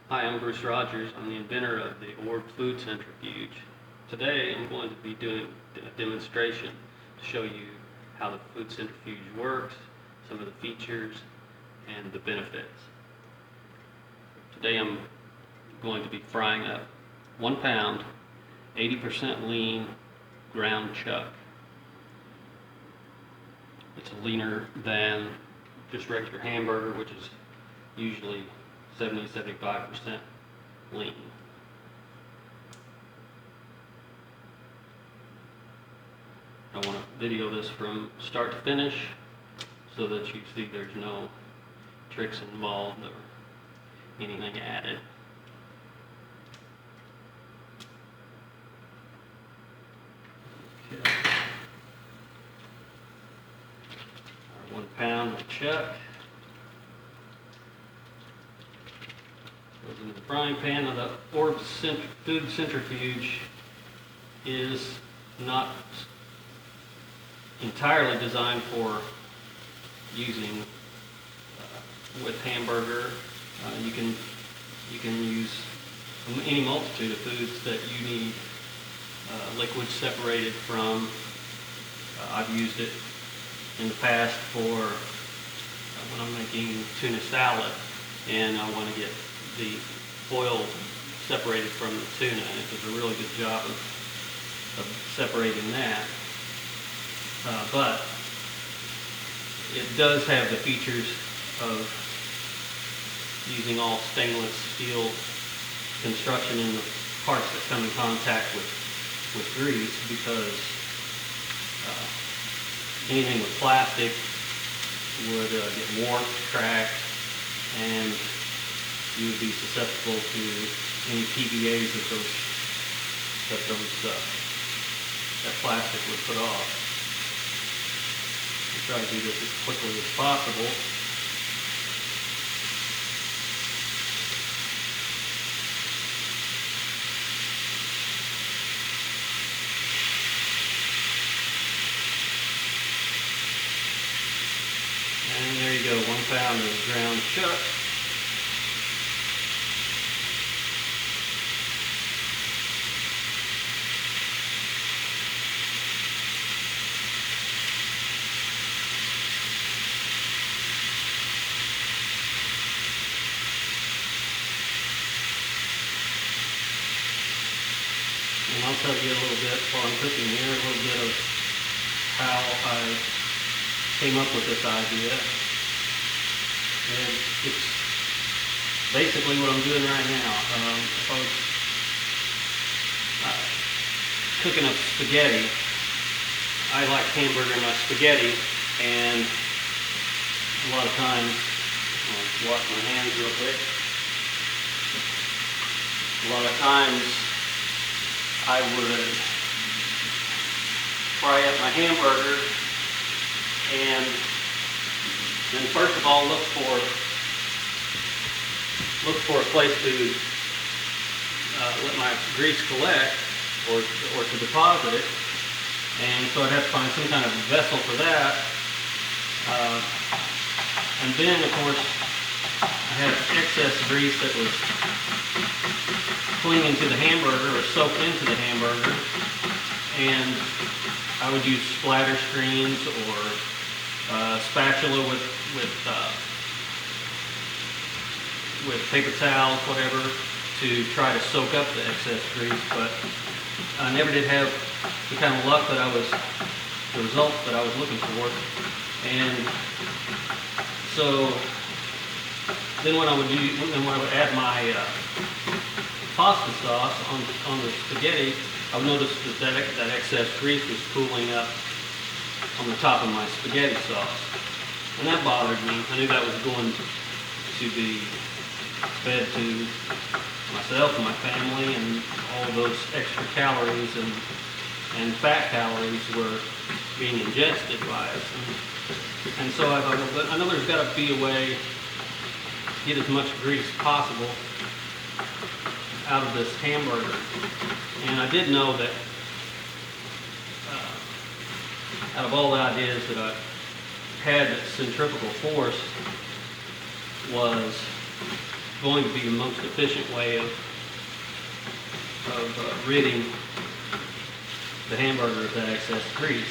Hi, I'm Bruce Rogers. I'm the inventor of the Orb Food Centrifuge. Today I'm going to be doing a demonstration to show you how the food centrifuge works, some of the features, and the benefits. Today I'm going to be frying up 1 pound, 80% lean ground chuck. It's leaner than just regular hamburger, which is usually 70-75% lean. I want to video this from start to finish so that you see there's no tricks involved or anything added. Okay. Our 1 pound of chuck goes into the frying pan. Now the Orb Food Centrifuge is not entirely designed for using with hamburger. You can use any multitude of foods that you need liquids separated from. I've used it in the past for when I'm making tuna salad and I want to get the oil separated from the tuna, and it does a really good job of separating that. But it does have the features of using all stainless steel construction in the parts that come in contact with grease, because anything with plastic would get warped, cracked, and you would be susceptible to any PVAs that plastic would put off. Try to do this as quickly as possible. And there you go, 1 pound of ground chuck. And I'll tell you a little bit while I'm cooking here, a little bit of how I came up with this idea. And it's basically what I'm doing right now. If I was cooking up spaghetti, I like hamburger in my spaghetti, and a lot of times, I'll wash my hands real quick. A lot of times I would fry up my hamburger and then first of all look for a place to let my grease collect or to deposit it, and so I'd have to find some kind of vessel for that, and then of course I had excess grease that was clinging to the hamburger or soaked into the hamburger, and I would use splatter screens or spatula with paper towels, whatever, to try to soak up the excess grease. But I never did have the kind of luck the results that I was looking for. And so then when I would add my pasta sauce on the spaghetti, I would notice that excess grease was pooling up on the top of my spaghetti sauce, and that bothered me. I knew that was going to be fed to myself and my family, and all those extra calories and fat calories were being ingested by us. And so I thought, well, I know there's got to be a way to get as much grease as possible out of this hamburger. And I did know that out of all the ideas that I had, that centrifugal force was going to be the most efficient way of ridding the hamburger of that excess grease.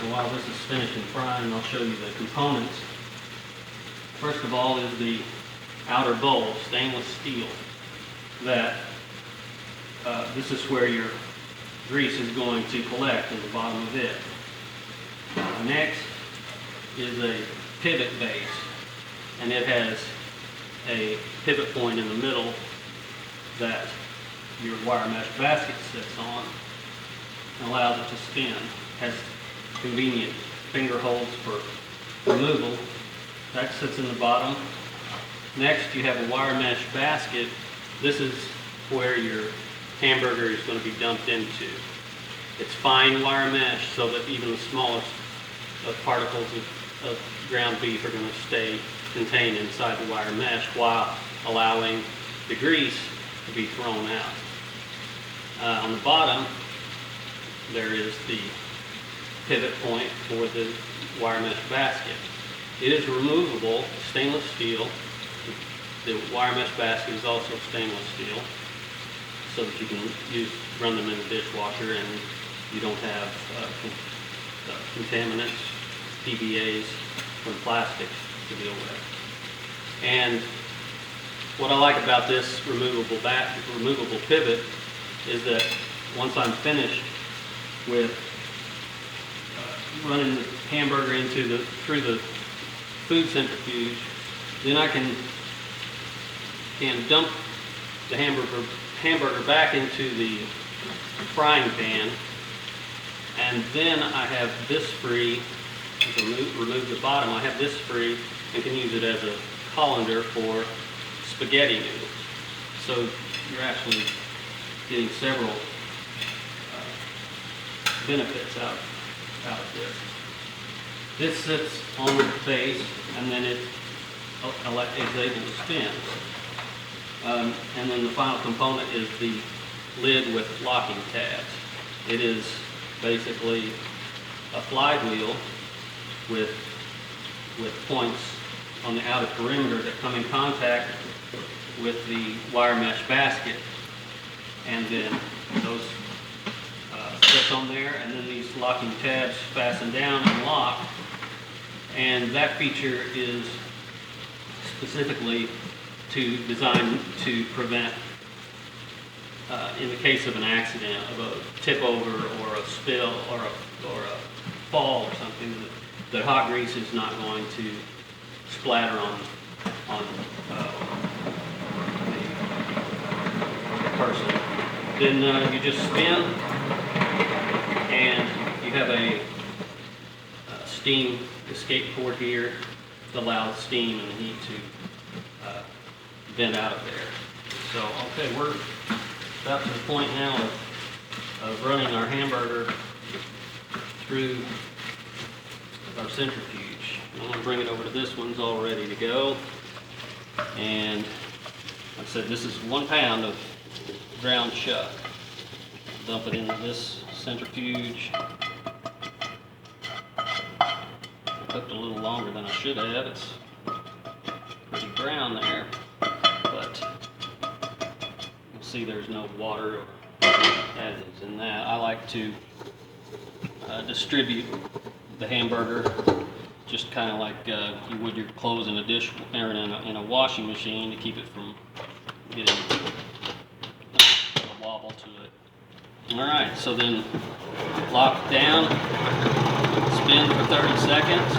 And while this is finishing frying, I'll show you the components. First of all is the outer bowl, stainless steel. That this is where your grease is going to collect in the bottom of it. Next is a pivot base, and it has a pivot point in the middle that your wire mesh basket sits on and allows it to spin. Has convenient finger holds for removal. That sits in the bottom. Next you have a wire mesh basket. This is where your hamburger is going to be dumped into. It's fine wire mesh so that even the smallest of particles of ground beef are going to stay contained inside the wire mesh while allowing the grease to be thrown out. On the bottom there is the pivot point for the wire mesh basket. It is removable, stainless steel. The wire mesh basket is also stainless steel, so that you can run them in the dishwasher and you don't have contaminants, PBAs from plastics to deal with. And what I like about this removable pivot is that once I'm finished with running the hamburger through the food centrifuge, then I can dump the hamburger back into the frying pan, and then I have this free. To remove the bottom, I have this free and can use it as a colander for spaghetti noodles. So you're actually getting several benefits out of this. This sits on the base, and then it is able to spin. And then the final component is the lid with locking tabs. It is basically a flywheel with points on the outer perimeter that come in contact with the wire mesh basket, and then those sit on there, and then these locking tabs fasten down and lock. And that feature is specifically designed to prevent, in the case of an accident, of a tip over or a spill or a fall or something, that hot grease is not going to splatter on the person. Then you just spin, and you have a steam escape port here that allows steam and heat to vent out of there. So, okay, we're about to the point now of running our hamburger through our centrifuge. I'm going to bring it over to this one's all ready to go. And like I said, this is 1 pound of ground chuck. Dump it into this centrifuge. Cooked a little longer than I should have. It's pretty brown there, but you can see there's no water or additives in that. I like to distribute the hamburger just kind of like you would your clothes in a dish or in a washing machine, to keep it from getting a wobble to it. All right, so then lock it down, spin for 30 seconds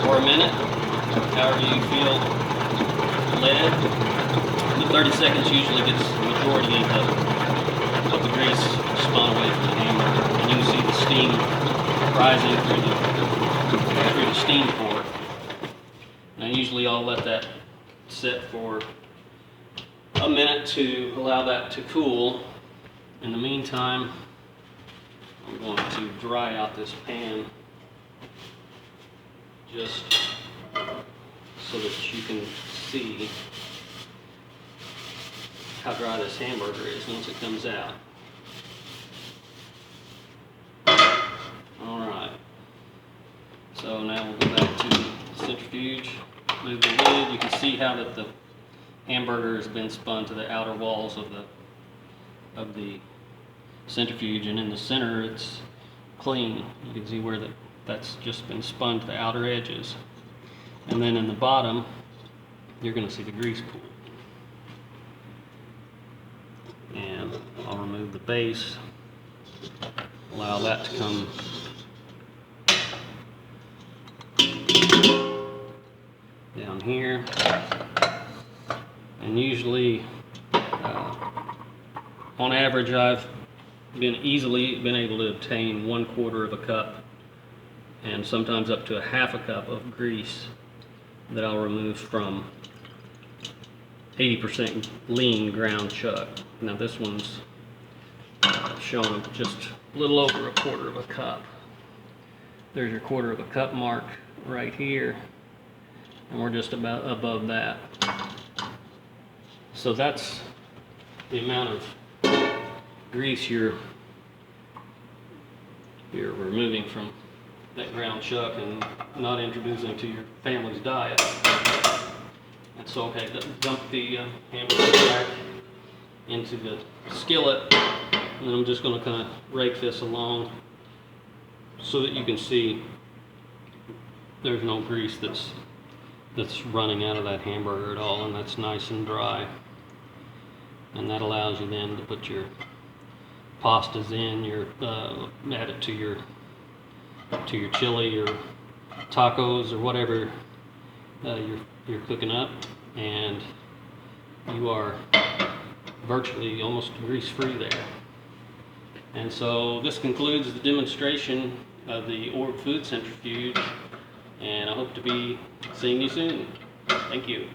or a minute, however you feel led. The 30 seconds usually gets the majority of the grease spun away from the hamburger, and you can see the steam rising through the steam port. Now usually I'll let that sit for a minute to allow that to cool. In the meantime, I'm going to dry out this pan just so that you can see how dry this hamburger is once it comes out. Alright, so now we'll go back to the centrifuge. Move the lid. You can see how that the hamburger has been spun to the outer walls of the centrifuge, and in the center it's clean. You can see where that's just been spun to the outer edges. And then in the bottom, you're going to see the grease pool. And I'll remove the base, allow that to come down here. And usually, on average, I've easily been able to obtain 1/4 of a cup and sometimes up to a half a cup of grease that I'll remove from 80% lean ground chuck. Now this one's showing just a little over 1/4 of a cup. There's your 1/4 of a cup mark right here, and we're just about above that. So that's the amount of grease you're removing from that ground chuck and not introducing to your family's diet. That's okay. Dump the hamburger back into the skillet, and I'm just going to kind of rake this along so that you can see there's no grease that's running out of that hamburger at all, and that's nice and dry. And that allows you then to put your pastas in, add it to your chili or tacos or whatever you're cooking up, and you are virtually almost grease-free there. And so this concludes the demonstration of the Orb Food Centrifuge, and I hope to be seeing you soon. Thank you.